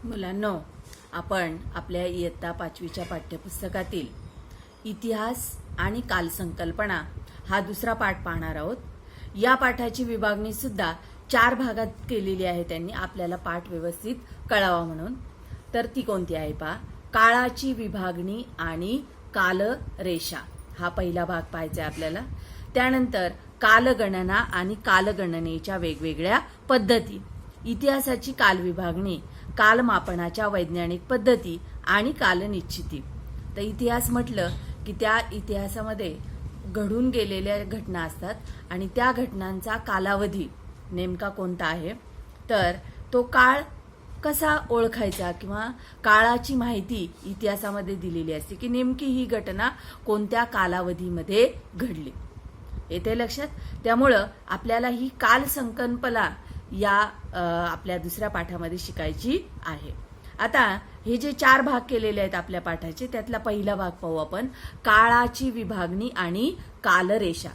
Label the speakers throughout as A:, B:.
A: मुलांनो, आपण आपल्या इयत्ता 5वीच्या पाठ्यपुस्तकातील इतिहास आणि कालसंकल्पना हा दुसरा पाठ पाहणार आहोत. या पाठाची विभागणी सुद्धा 4 भागात केलेली आहे त्यांनी, आपल्याला पाठ व्यवस्थित कळावा म्हणून. तर ती कोणती आहे पहा. काळाची विभागणी आणि कालरेषा हा पहिला भाग पाहायचा आहे आपल्याला. त्यानंतर कालगणना आणि कालगणनेच्या वेगवेगळ्या पद्धती, इतिहासाची कालविभागणी, कालमापनाच्या वैज्ञानिक पद्धती आणि कालनिश्चिती. तर इतिहास म्हटलं की त्या इतिहासामध्ये घडून गेलेल्या घटना असतात आणि त्या घटनांचा कालावधी नेमका कोणता आहे, तर तो काळ कसा ओळखायचा किंवा काळाची माहिती इतिहासामध्ये दिलेली असते की नेमकी ही घटना कोणत्या कालावधीमध्ये घडली. येते लक्षात. त्यामुळं आपल्याला ही काल संकल्पना या आपल्या दुसऱ्या पाठामध्ये शिकायची आहे. आता हे जे 4 भाग केलेले आहेत आपल्या पाठाचे, त्यातला पहिला भाग पाहू आपण, काळाची विभागणी आणि कालरेषा.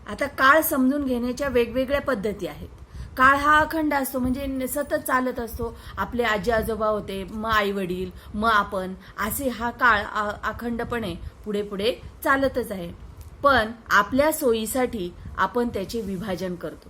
A: आता काळ समजून घेण्याच्या वेगवेगळ्या पद्धती आहेत. काळ हा अखंड असतो, म्हणजे सतत चालत असतो. आपले आजी आजोबा होते, मग आई वडील, मग आपण, असे हा काळ अखंडपणे पुढे पुढे चालतच आहे. पण आपल्या सोयीसाठी आपण त्याचे विभाजन करतो.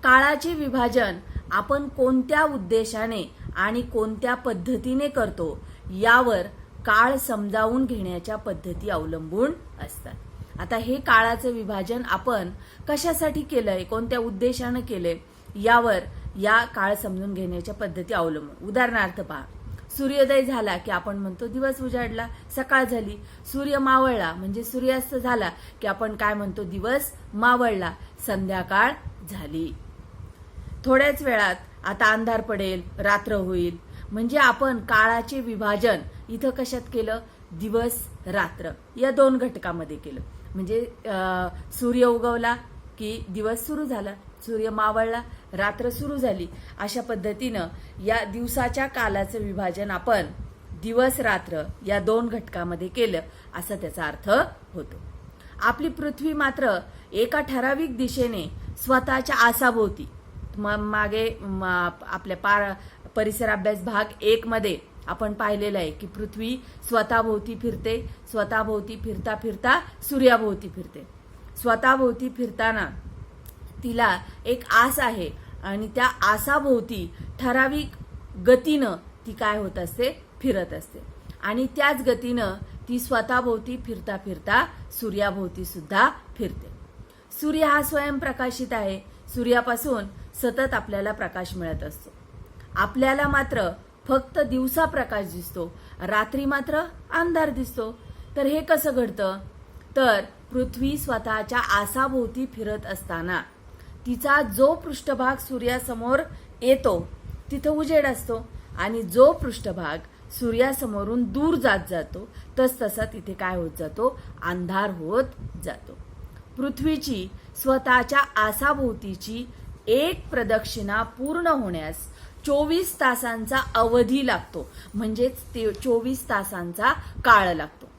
A: काळाचे विभाजन आपण कोणत्या उद्देशाने आणि कोणत्या पद्धतीने करतो यावर काळ समजावून घेण्याच्या पद्धती अवलंबून असतात. आता हे काळाचं विभाजन आपण कशासाठी केलंय, कोणत्या उद्देशानं केलंय यावर या काळ समजून घेण्याच्या पद्धती अवलंबून. उदाहरणार्थ पहा, सूर्योदय झाला की आपण म्हणतो दिवस उजाडला, सकाळ झाली. सूर्य मावळला म्हणजे सूर्यास्त झाला की आपण काय म्हणतो, दिवस मावळला, संध्याकाळ झाली. थोड्याच वेळात आता अंधार पडेल, रात्र होईल. म्हणजे आपण काळाचे विभाजन इथं कशात केलं, दिवस रात्र या 2 घटकामध्ये केलं. म्हणजे सूर्य उगवला की दिवस सुरू झाला, सूर्य मावळला रात्र सुरू झाली. अशा पद्धतीनं या दिवसाच्या कालाचं विभाजन आपण दिवस रात्र या 2 घटकामध्ये केलं असा त्याचा अर्थ होतो. आपली पृथ्वी मात्र एका ठराविक दिशेने स्वतःच्या आसाभोवती, मागे आपल्या परिसर अभ्यास भाग 1 मध्ये आपण पाहिलेलं आहे की पृथ्वी स्वतःभोवती फिरते, स्वतःभोवती फिरता फिरता सूर्याभोवती फिरते. स्वतःभोवती फिरताना तिला एक आस आहे आणि त्या आसाभोवती ठराविक गतीनं ती काय होत असते, फिरत असते. आणि त्याच गतीनं ती स्वतःभोवती फिरता फिरता सूर्याभोवती सुद्धा फिरते. सूर्य हा स्वयंप्रकाशित आहे. सूर्यापासून सतत आपल्याला प्रकाश मिळत असतो. आपल्याला मात्र फक्त दिवसा प्रकाश दिसतो, रात्री मात्र अंधार दिसतो. तर हे कसं घडतं, तर पृथ्वी स्वतःच्या आसाभोवती फिरत असताना तिचा जो पृष्ठभाग सूर्यासमोर येतो तिथं उजेड असतो आणि जो पृष्ठभाग सूर्यासमोरून दूर जात जातो तसतसा तिथे काय होत जातो, अंधार होत जातो. पृथ्वीची स्वतःच्या आसाभोवतीची एक प्रदक्षिणा पूर्ण होण्यास 24 तासांचा अवधी लागतो. म्हणजेच 24 तासांचा काळ लागतो.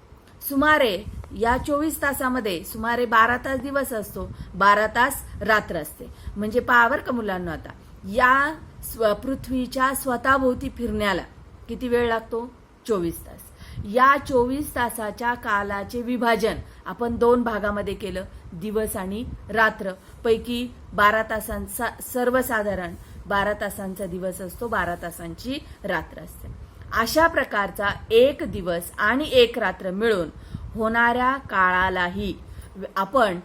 A: सुमारे या 24 तासामध्ये सुमारे 12 तास दिवस असतो, 12 तास रात्र असते. म्हणजे पावर का मुलांना, आता या पृथ्वीच्या स्वतःभोवती फिरण्याला किती वेळ लागतो, 24 तास. या 24 तासाच्या कालाचे विभाजन आपण 2 भागामध्ये केलं, दिवस आणि रात्र. पैकी 12 तासांचा सर्वसाधारण 12 तासांचा दिवस असतो, 12 तासांची रात्र असते. अशा प्रकारचा एक दिवस आणि एक रात्र मिळून होणाऱ्या काळालाही आपण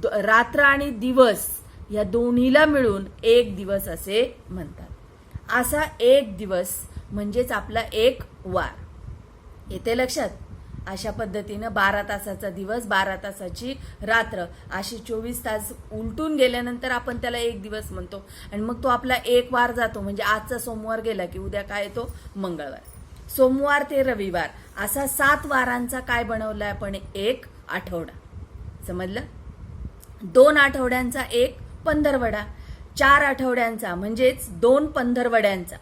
A: रात्र आणि दिवस या दोन्हीला मिळून एक दिवस असे म्हणतात. असा एक दिवस म्हणजेच आपला एक वार. येते लक्षात. अशा पद्धतीनं 12 तासाचा दिवस, 12 तासाची रात्र, अशी 24 तास उलटून गेल्यानंतर आपण त्याला एक दिवस म्हणतो. आणि मग तो आपला एक वार जातो. म्हणजे आजचा सोमवार गेला की उद्या काय येतो, मंगळवार. सोमवार ते रविवार असा 7 वारांचा काय बनवलाय आपण, एक आठवडा. समजलं. 2 आठवड्यांचा एक पंधरवडा, 4 आठवड्यांचा म्हणजेच 2 पंधरवड्यांचा.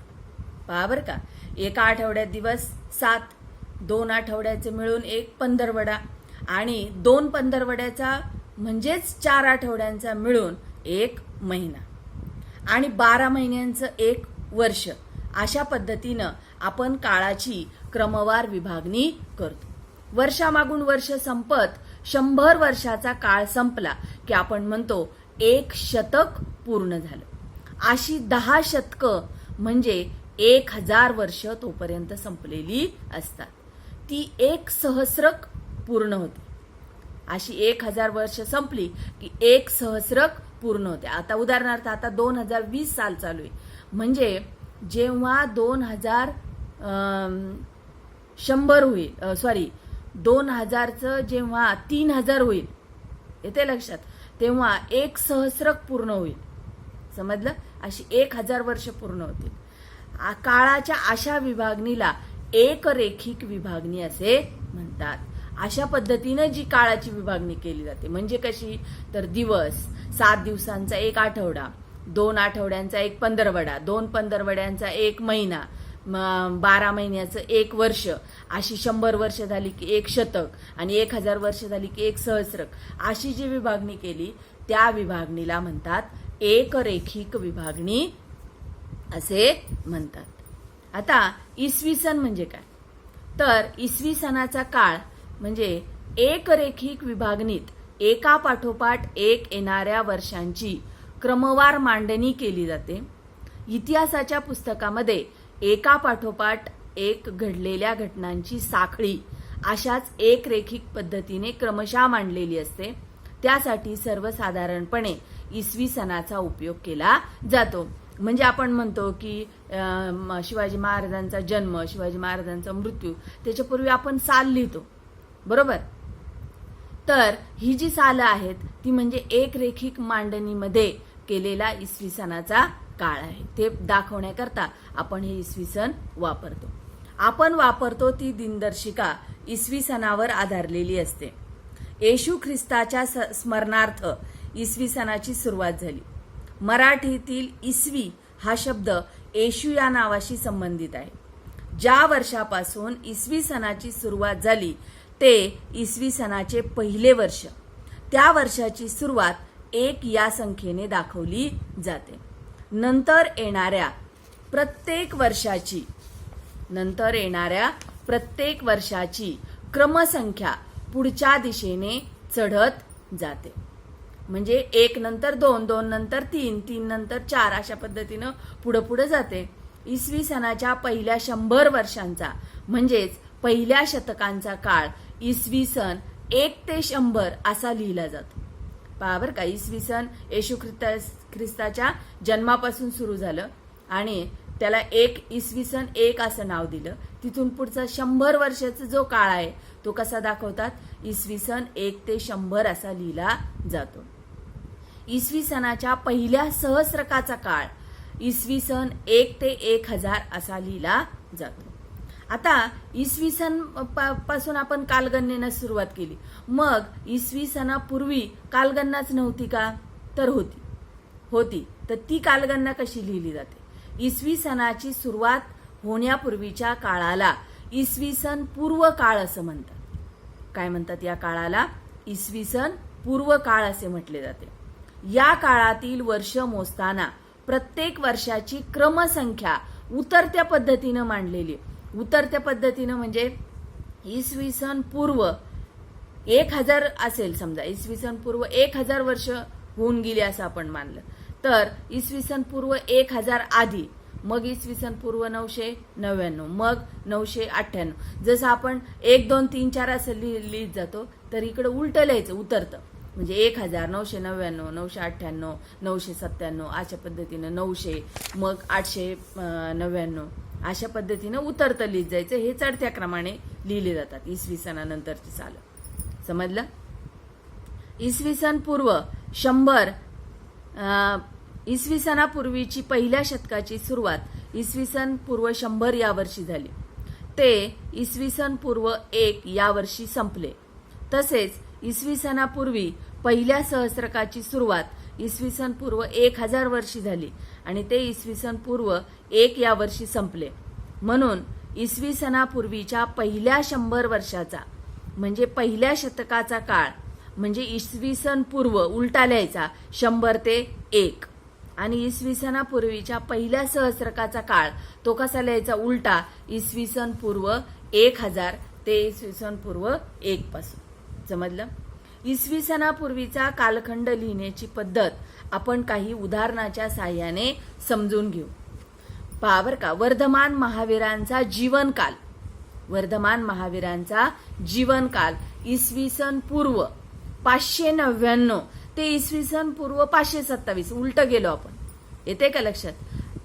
A: पहा बरं का, एका आठवड्यात दिवस 7, 2 आठवड्याचे मिळून एक पंधरवडा आणि 2 पंधरवड्याचा म्हणजेच 4 आठवड्यांचा मिळून एक महिना आणि 12 महिन्यांचं एक वर्ष. अशा पद्धतीनं आपण काळाची क्रमवार विभागणी करतो. वर्षामागून वर्ष संपत 100 वर्षाचा काळ संपला की आपण म्हणतो 1 शतक पूर्ण झालं. अशी 10 शतकं म्हणजे 1000 वर्ष तोपर्यंत संपलेली असतात. ती 1 सहस्रक पूर्ण होते. अशी 1000 वर्ष संपली की 1 सहस्रक पूर्ण होते. आता उदाहरणार्थ आता 2020 साल चालू आहे, म्हणजे जेव्हा 2100 होईल, 2000चं जेव्हा 3000 होईल, येते लक्षात, तेव्हा 1 सहस्रक पूर्ण होईल. समजलं? अशी 1000 वर्ष पूर्ण होतील. काळाच्या अशा विभागणीला एकरेखिक विभागणी असे म्हणतात. अशा पद्धतीनं जी काळाची विभागणी केली जाते, म्हणजे कशी, तर दिवस, 7 दिवसांचा 1 आठवडा, 2 आठवड्यांचा 1 पंधरवडा, 2 पंधरवड्यांचा 1 महिना, 12 महिन्याचं 1 वर्ष, अशी 100 वर्ष झाली की 1 शतक आणि 1000 वर्ष झाली की 1 सहस्रक, अशी जी विभागणी केली त्या विभागणीला म्हणतात एकरेखिक विभागणी असे म्हणतात. आता इसवी सन म्हणजे काय, तर इसवी सनाचा काळ म्हणजे एकरेखिक विभागणीत एका पाठोपाठ एक येणाऱ्या वर्षांची क्रमवार मांडणी केली जाते. इतिहासाच्या पुस्तकामध्ये एका पाठोपाठ एक घडलेल्या घटनांची साखळी अशाच एकरेखिक पद्धतीने क्रमशः मांडलेली असते. त्यासाठी सर्वसाधारणपणे इसवी सनाचा उपयोग केला जातो. म्हणजे आपण म्हणतो की शिवाजी महाराजांचा जन्म, शिवाजी महाराजांचा मृत्यू, त्याच्यापूर्वी आपण साल लिहितो, बरोबर. तर ही जी सालं आहेत ती म्हणजे एकरेखिक मांडणीमध्ये केलेला इसवी सनाचा काळ आहे. ते दाखवण्याकरता आपण हे इसवी सन वापरतो. आपण वापरतो ती दिनदर्शिका इसवी सनावर आधारलेली असते. येशू ख्रिस्ताच्या स्मरणार्थ इसवी सनाची सुरुवात झाली. मराठीतील इसवी हा शब्द येशू या नावाशी संबंधित आहे. ज्या वर्षापासून इसवी सनाची सुरुवात झाली ते इसवी सनाचे पहिले वर्ष. त्या वर्षाची सुरुवात 1 या संख्येने दाखवली जाते. नंतर येणाऱ्या प्रत्येक वर्षाची क्रमसंख्या पुढच्या दिशेने चढत जाते. म्हणजे 1 नंतर 2, 2 नंतर 3, 3 नंतर 4 अशा पद्धतीनं पुढे जाते. इसवी सनाच्या पहिल्या 100 वर्षांचा म्हणजेच पहिल्या शतकांचा काळ इसवी सन 1 ते 100 असा लिहिला जातो. पहा बरं का, इसवी सन येशू ख्रिस्ताच्या जन्मापासून सुरू झालं आणि त्याला इसवी सन 1 असं नाव दिलं. तिथून पुढचा 100 वर्षाचा जो काळ आहे तो कसा दाखवतात, इसवी सन 1 ते 100 असा लिहिला जातो. इसवी सनाच्या पहिल्या सहस्रकाचा काळ इसवी सन 1 ते 1000 असा लिहिला जातो. आता इसवी सन पासून आपण कालगणनेला सुरुवात केली. मग इसवी सनापूर्वी कालगणनाच नव्हती का, तर होती. तर ती कालगणना कशी लिहिली जाते. इसवी सनाची सुरुवात होण्यापूर्वीच्या काळाला इसवी सन पूर्व काळ असं म्हणतात. काय म्हणतात या काळाला, इसवी सन पूर्व काळ असे म्हटले जाते. या काळातील वर्ष मोजताना प्रत्येक वर्षाची क्रमसंख्या उतरत्या पद्धतीनं मांडलेली. उतरत्या पद्धतीनं म्हणजे इसवी सन पूर्व 1000 असेल, समजा इसवी सन पूर्व 1000 वर्ष होऊन गेली असं आपण मानलं, तर इसवी सन पूर्व 1000 आधी, मग इसवी सन पूर्व 999, मग 998. जसं आपण 1, 2, 3, 4 असं लिहित जातो, तर इकडे उलटं लिहायचं, उतरतं. म्हणजे 1000, 999, 998, 997 अशा पद्धतीनं 900, मग 899 अशा पद्धतीनं उतरतं लिहित जायचं. हे चढत्या क्रमाने लिहिले जातात इसवी सनानंतरची सालं. समजलं. इसवी सन पूर्व 100, इसवी सनापूर्वीची पहिल्या शतकाची सुरुवात इसवी सन पूर्व 100 या वर्षी झाली. ते इसवी सन पूर्व 1 या वर्षी संपले. तसेच इसवी सनापूर्वी पहिल्या सहस्रकाची सुरुवात इसवी सन पूर्व 1000 वर्षी झाली आणि ते इसवी सन पूर्व 1 या वर्षी संपले. म्हणून इसवी सनापूर्वीच्या पहिल्या 100 वर्षाचा म्हणजे पहिल्या शतकाचा काळ म्हणजे इसवी सन पूर्व उलटा लिहायचा 100 ते 1. आणि इसवी सनापूर्वीच्या पहिल्या सहस्त्रकाचा काळ तो कसा लिहायचा उलटा, इसवी सन पूर्व 1000 ते इसवी सन पूर्व 1 पासून. समजलं? इसवी सनापूर्वीचा कालखंड लिहिण्याची पद्धत आपण काही उदाहरणाच्या साहाय्याने समजून घेऊ. पहा बरं का, वर्धमान महावीरांचा जीवनकाल, वर्धमान महावीरांचा जीवनकाल इसवी सन पूर्व 599 ते इसवी सन पूर्व 527. उलट गेलो आपण, येते का लक्षात?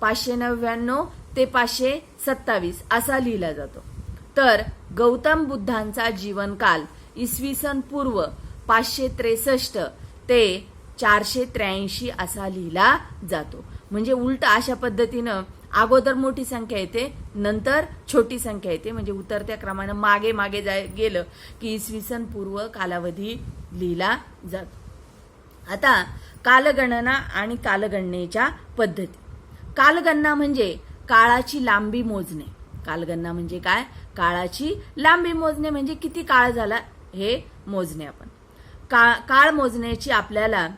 A: 599 ते 527 असा लिहिला जातो. तर गौतम बुद्धांचा जीवनकाल इसवी सन पूर्व 563 ते 483 असा लिहिला जातो. म्हणजे उलट अशा पद्धतीनं अगोदर मोठी संख्या येते, नंतर छोटी संख्या येते. म्हणजे उतरत्या क्रमानं मागे मागे गेलं की इसवी सन पूर्व कालावधी लिहिला जातो. आता कालगणना आणि कालगणनेच्या पद्धती. कालगणना म्हणजे काळाची लांबी मोजणे. कालगणना म्हणजे काय? काळाची लांबी मोजणे, म्हणजे किती काळ झाला हे मोजणे. आपण काळ मोजण्याची आपल्याला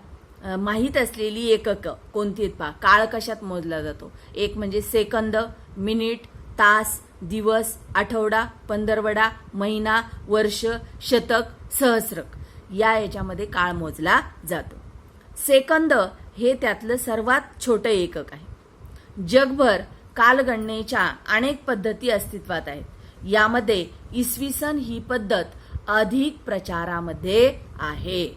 A: माहीत असलेली एकक कोणती आहेत पहा. काळ कशात मोजला जातो? एक म्हणजे सेकंद, मिनिट, तास, दिवस, आठवडा, पंधरवडा, महिना, वर्ष, शतक, सहस्रक या याच्यामध्ये काळ मोजला जातो. सेकंद हे त्यातलं सर्वात छोटं एकक आहे. जगभर कालगणनेच्या अनेक पद्धती अस्तित्वात आहेत. यामध्ये इसवी सन ही पद्धत अधिक प्रचारामध्ये आहे.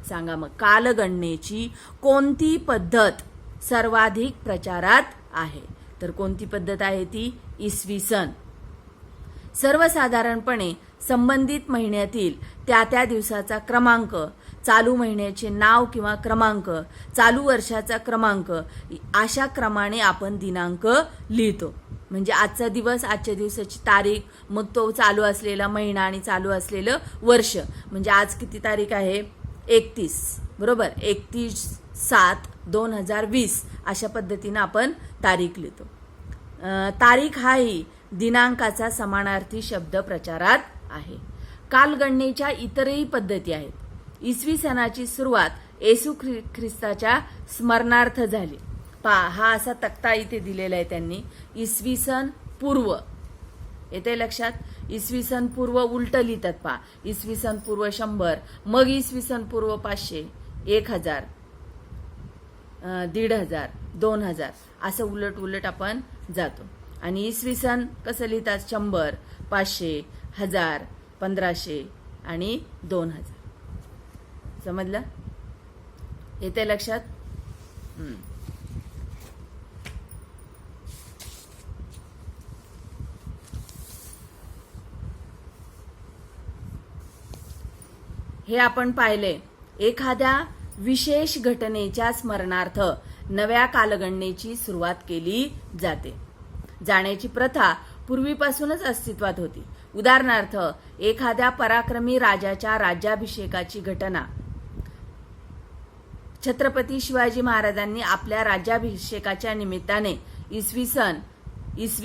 A: सांगा मग, कालगणनेची कोणती पद्धत सर्वाधिक प्रचारात आहे? तर कोणती पद्धत आहे ती? इसवी सन. सर्वसाधारणपणे संबंधित महिन्यातील त्या त्या दिवसाचा क्रमांक, चालू महिन्याचे नाव किंवा क्रमांक, चालू वर्षाचा क्रमांक अशा क्रमाने आपण दिनांक लिहितो. म्हणजे आजचा दिवस, आजच्या दिवसाची तारीख, मग तो चालू असलेला महिना आणि चालू असलेलं वर्ष. म्हणजे आज किती तारीख आहे? 31, बरोबर. 31/7/2020 अशा पद्धतीनं आपण तारीख लिहितो. तारीख हाही दिनांकाचा समानार्थी शब्द प्रचारात आहे. कालगणनेच्या इतरही पद्धती आहेत. इसवी सनाची सुरुवात येशू ख्रिस्ताच्या स्मरणार्थ झाली. पहा, हा असा तक्ता इथे दिलेला आहे त्यांनी. इसवी सन पूर्व, येते लक्षात? इसवी सन पूर्व उलट लिहितात पहा. इसवी सन पूर्व 100, मग इसवी सन पूर्व 500, 1000, 1500, 2000 असं उलट उलट आपण जातो. आणि इसवी सन कसं लिहितात? 100, 500, 1000, 1500 आणि 2000. समजलं? येते लक्षात? हे आपण पाहिले. एखाद्या विशेष घटनेच्या स्मरणार्थ नव्या कालगणनेची सुरुवात केली जाण्याची प्रथा पूर्वीपासूनच अस्तित्वात होती. उदाहरणार्थ, एखाद्या पराक्रमी राजाच्या राज्याभिषेकाची घटना छत्रपती शिवाजी महाराजांनी आपल्या राज्याभिषेकाच्या निमित्ताने इसवी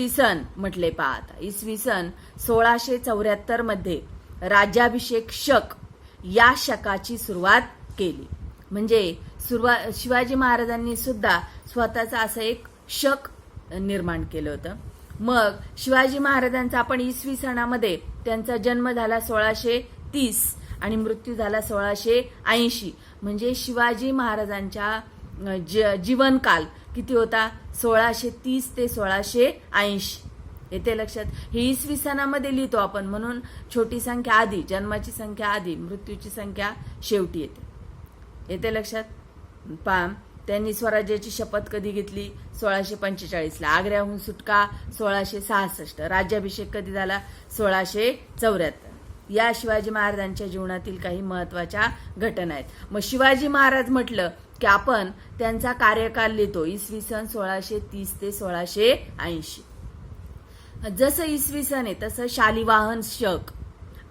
A: सन म्हटले पहा. आता इसवी सन 1674 मध्ये राज्याभिषेक शक या शकाची सुरुवात केली. म्हणजे शिवाजी महाराजांनी सुद्धा स्वतःचा असं एक शक निर्माण केलं होतं. मग शिवाजी महाराजांचा आपण इसवी सणामध्ये त्यांचा जन्म झाला 1630 आणि मृत्यू झाला 1680. म्हणजे शिवाजी महाराजांच्या जीवनकाल किती होता? 1630 ते 1680. येते लक्षात? हे इसवी सणामध्ये लिहितो आपण, म्हणून छोटी संख्या आधी, जन्माची संख्या आधी, मृत्यूची संख्या शेवटी येते. येते लक्षात? पहा, त्यांनी स्वराज्याची शपथ कधी घेतली? 1645ला. आग्र्याहून सुटका 1666. राज्याभिषेक कधी झाला? 1674. या शिवाजी महाराजांच्या जीवनातील काही महत्वाच्या घटना आहेत. मग शिवाजी महाराज म्हटलं की आपण त्यांचा कार्यकाल लिहितो. इसवी सन 1630 ते 1680. जसं इसवी सन आहे तसं शालिवाहन शक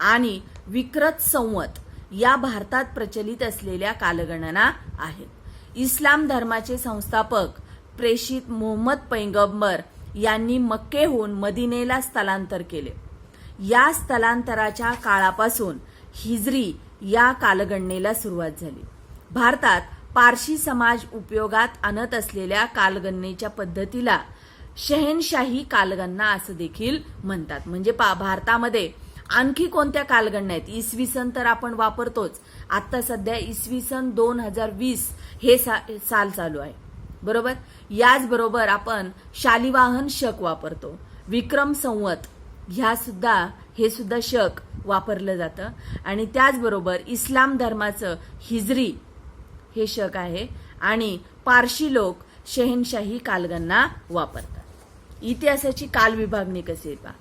A: आणि विक्रत संवत या भारतात प्रचलित असलेल्या कालगणना आहेत. इस्लाम धर्माचे संस्थापक प्रेषित मोहम्मद पैगंबर यांनी मक्केहून मदिनेला स्थलांतर केले. या स्थलांतराच्या काळापासून हिजरी या कालगणनेला सुरुवात झाली. भारतात पारशी समाज उपयोगात आणत असलेल्या कालगणनेच्या पद्धतीला शहेनशाही कालगणना असं देखील म्हणतात. म्हणजे भारतामध्ये आणखी कोणत्या कालगणना आहेत? इसवी सन तर आपण वापरतोच. आता सध्या इसवी सन 2020 हे साल चालू आहे, बरोबर. याचबरोबर आपण शालिवाहन शक वापरतो, विक्रम संवत हे सुद्धा शक वापरलं जातं. आणि त्याचबरोबर इस्लाम धर्माचं हिजरी हे शक आहे. आणि पारशी लोक शहेनशाही कालगणना वापरतात. इतिहासाची काल विभागणी कशी आहे पहा.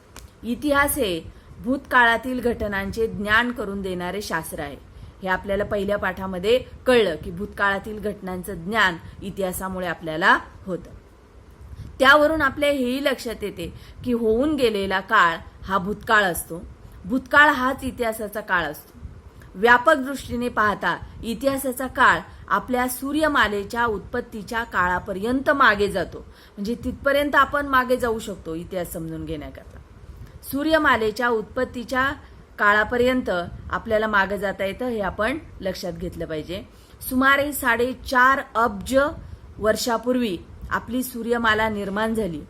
A: इतिहास हे भूतकाळातील घटनांचे ज्ञान करून देणारे शास्त्र आहे. हे आपल्याला पहिल्या पाठामध्ये कळलं की भूतकाळातील घटनांचं ज्ञान इतिहासामुळे आपल्याला होतं. त्यावरून आपल्या हेही लक्षात येते की होऊन गेलेला काळ हा भूतकाळ असतो. भूतकाळ हाच इतिहासाचा काळ असतो. व्यापक दृष्टीने पाहता इतिहासाचा काळ आपल्या सूर्यमालेच्या उत्पत्तीच्या काळापर्यंत मागे जातो. म्हणजे तिथपर्यंत आपण मागे जाऊ शकतो इतिहास समजून घेण्याकरता. सूर्यमालेच्या उत्पत्तीच्या काळापर्यंत आपल्याला मागे जाता येतं, हे आपण लक्षात घेतलं पाहिजे. सुमारे 4.5 अब्ज वर्षापूर्वी आपली सूर्यमाला निर्माण झाली.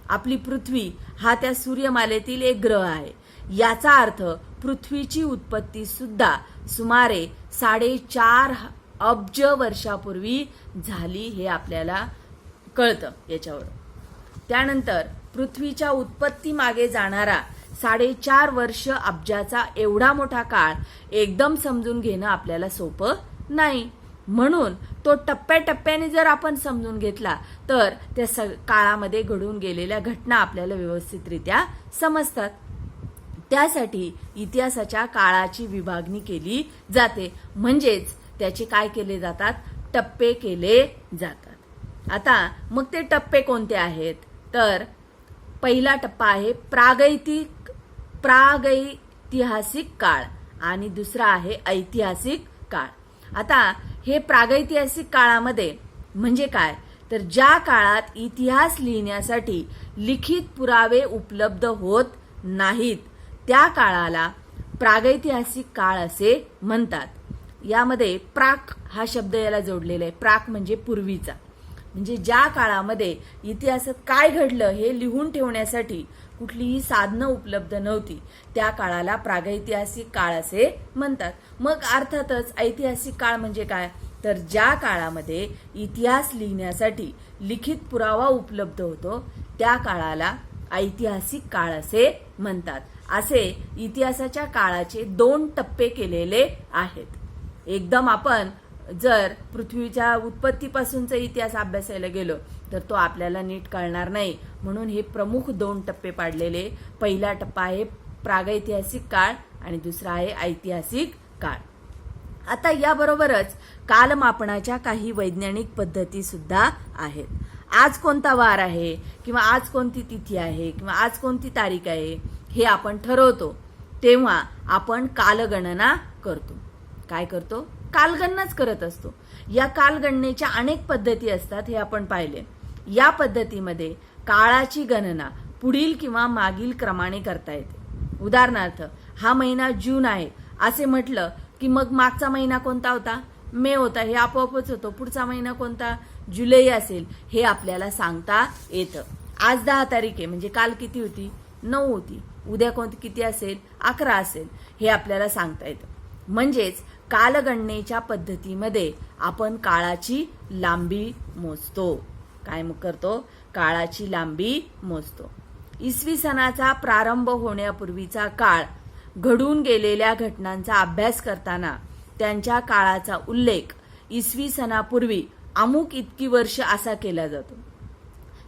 A: आपली पृथ्वी हा त्या सूर्यमालेतील एक ग्रह आहे. याचा अर्थ पृथ्वीची उत्पत्ती सुद्धा सुमारे 4.5 अब्ज वर्षापूर्वी झाली, हे आपल्याला कळतं याच्यावरून. त्यानंतर पृथ्वीच्या उत्पत्ती मागे जाणारा 4.5 वर्ष अब्जाचा एवढा मोठा काळ एकदम समजून घेणं आपल्याला सोपं नाही. म्हणून तो टप्प्याटप्प्याने जर आपण समजून घेतला तर त्या काळामध्ये घडून गेलेल्या घटना आपल्याला व्यवस्थितरित्या समजतात. त्यासाठी इतिहासाच्या काळाची विभागणी केली जाते. म्हणजेच त्याचे काय केले जातात? टप्पे केले जातात. आता मग ते टप्पे कोणते आहेत? तर पहिला टप्पा आहे प्रागैतिहासिक काळ आणि दुसरा आहे ऐतिहासिक काळ. आता हे प्रागैतिहासिक काळामध्ये म्हणजे काय? तर ज्या काळात इतिहास लिहिण्यासाठी लिखित पुरावे उपलब्ध होत नाहीत त्या काळाला प्रागैतिहासिक काळ असे म्हणतात. यामध्ये प्राक हा शब्द याला जोडलेला आहे. प्राक म्हणजे पूर्वीचा. म्हणजे ज्या काळामध्ये इतिहासात काय घडलं हे लिहून ठेवण्यासाठी कुठलीही साधनं उपलब्ध नव्हती त्या काळाला प्रागैतिहासिक काळ असे म्हणतात. मग अर्थातच ऐतिहासिक काळ म्हणजे काय? तर ज्या काळामध्ये इतिहास लिहिण्यासाठी लिखित पुरावा उपलब्ध होतो त्या काळाला ऐतिहासिक काळ असे म्हणतात. असे इतिहासाच्या काळाचे 2 टप्पे केलेले आहेत. एकदम आपण जर पृथ्वीच्या उत्पत्तीपासूनचा इतिहास अभ्यासायला गेलो तर तो आपल्याला नीट कळणार नाही. म्हणून हे प्रमुख 2 टप्पे पाडलेले. पहिला टप्पा आहे प्रागैतिहासिक काळ आणि दुसरा आहे ऐतिहासिक काळ. आता याबरोबरच कालमापनाच्या काही वैज्ञानिक पद्धती सुद्धा आहेत. आज कोणता वार आहे किंवा आज कोणती तिथी आहे किंवा आज कोणती तारीख आहे हे आपण ठरवतो तेव्हा आपण कालगणना करतो. काय करतो? कालगणनाच करत असतो. या कालगणनेच्या अनेक पद्धती असतात हे आपण पाहिले. या पद्धतीमध्ये काळाची गणना पुढील किंवा मागील क्रमाने करता येते. उदाहरणार्थ हा महिना जून आहे असे म्हटलं की मग मागचा महिना कोणता होता? मे होता. हे आपोआपच होतं. पुढचा महिना कोणता? जुलै असेल हे आपल्याला सांगता येतं. आज 10 तारीख आहे म्हणजे काल किती होती? 9 होती. उद्या कोणती किती असेल? 11 असेल हे आपल्याला सांगता येतं. म्हणजेच कालगणनेच्या पद्धतीमध्ये आपण काळाची लांबी मोजतो. काय करतो? काळाची लांबी मोजतो. इसवी सनाचा प्रारंभ होण्यापूर्वीचा काळ घडून गेलेल्या घटनांचा अभ्यास करताना त्यांच्या काळाचा उल्लेख इसवी सनापूर्वी अमुक इतकी वर्ष असा केला जातो.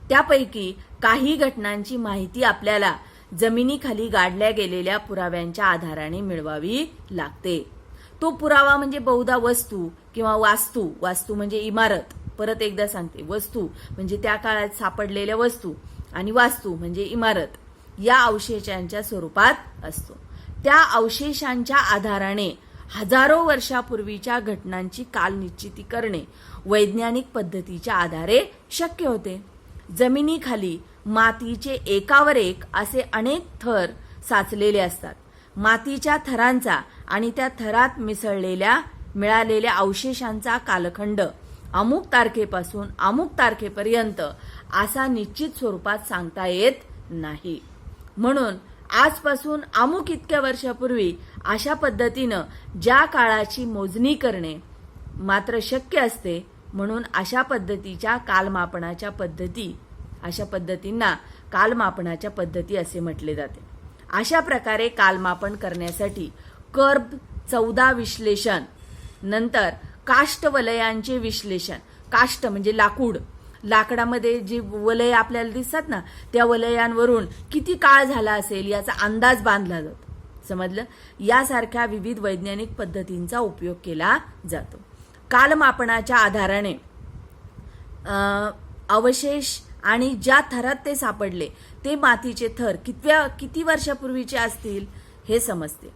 A: त्यापैकी काही घटनांची माहिती आपल्याला जमिनीखाली गाडल्या गेलेल्या पुराव्यांच्या आधाराने मिळवावी लागते. तो पुरावा म्हणजे बहुधा वस्तू किंवा वास्तू. वास्तू म्हणजे इमारत. परत एकदा सांगते, वस्तू म्हणजे त्या काळात सापडलेल्या वस्तू आणि वास्तू म्हणजे इमारत या अवशेषांच्या स्वरूपात असतो. त्या अवशेषांच्या आधाराने हजारो वर्षापूर्वीच्या घटनांची कालनिश्चिती करणे वैज्ञानिक पद्धतीच्या आधारे शक्य होते. जमिनीखाली मातीचे एकावर एक असे अनेक थर साचलेले असतात. मातीच्या थरांचा आणि त्या थरात मिळालेल्या अवशेषांचा कालखंड अमुक तारखेपासून अमुक तारखेपर्यंत असा निश्चित स्वरूपात सांगता येत नाही. म्हणून आजपासून अमुक इतक्या वर्षापूर्वी अशा पद्धतीनं ज्या काळाची मोजणी करणे मात्र शक्य असते, म्हणून अशा पद्धतीच्या कालमापनाच्या पद्धती, अशा पद्धतींना कालमापनाच्या पद्धती असे म्हटले जाते. अशा प्रकारे कालमापन करण्यासाठी कर्ब 14 विश्लेषण, नंतर काष्ट वलयांचे विश्लेषण. काष्ट म्हणजे लाकूड, लाकडामध्ये जी वलय आपल्याला दिसतात ना, त्या वलयांवरून किती काळ झाला असेल याचा अंदाज बांधला जातो. समजलं? यासारख्या विविध वैज्ञानिक पद्धतींचा उपयोग केला जातो. कालमापनाच्या आधाराने अवशेष आणि ज्या थरात ते सापडले ते मातीचे थर किती वर्षापूर्वीचे असतील हे समजते.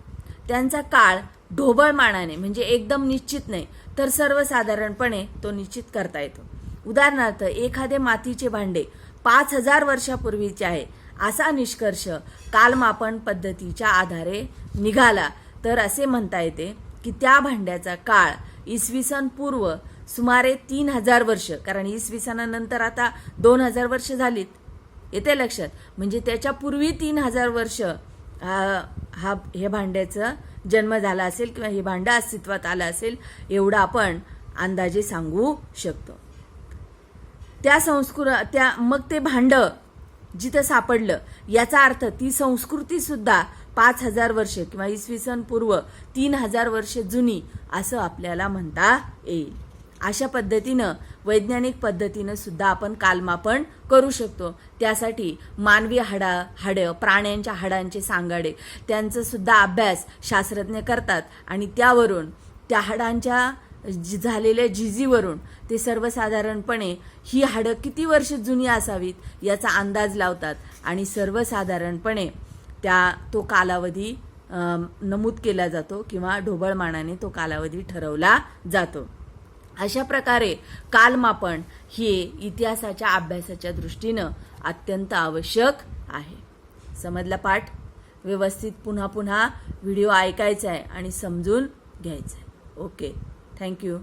A: त्यांचा काळ ढोबळमानाने म्हणजे एकदम निश्चित नाही, तर सर्वसाधारणपणे तो निश्चित करता येतो. उदाहरणार्थ, एखादे मातीचे भांडे 5000 वर्षापूर्वीचे आहे असा निष्कर्ष कालमापन पद्धतीच्या आधारे निघाला तर असे म्हणता येते की त्या भांड्याचा काळ इसवी सन पूर्व सुमारे 3000 वर्ष, कारण इसवी सनानंतर आता 2000 वर्ष झालीत, येते लक्षात. म्हणजे त्याच्या पूर्वी 3000 वर्ष हे भांड्याचा जन्म झाला असेल किंवा हे भांडं अस्तित्वात आलं असेल, एवढं आपण अंदाजे सांगू शकतो. मग ते भांडं जिथं सापडलं याचा अर्थ ती संस्कृती सुद्धा 5000 वर्ष किंवा इसवी सन पूर्व 3000 वर्ष जुनी असं आपल्याला म्हणता येईल. अशा पद्धतीनं वैज्ञानिक पद्धतीनं सुद्धा आपण कालमापन करू शकतो. त्यासाठी मानवी हाडं, प्राण्यांच्या हाडांचे सांगाडे, त्यांचा सुद्धा अभ्यास शास्त्रज्ञ करतात आणि त्यावरून त्या हाडांच्या झालेल्या झिजीवरून ते सर्वसाधारणपणे ही हाडं किती वर्ष जुनी असावीत याचा अंदाज लावतात आणि सर्वसाधारणपणे तो कालावधी नमूद केला जातो किंवा ढोबळमानाने तो कालावधी ठरवला जातो. अशा प्रकारे कालमापन हे इतिहासाच्या अभ्यासाच्या दृष्टीनं अत्यंत आवश्यक आहे. समजला पाठ? व्यवस्थित पुन्हा व्हिडिओ ऐकायचा आहे आणि समजून घ्यायचा आहे. Okay, thank you.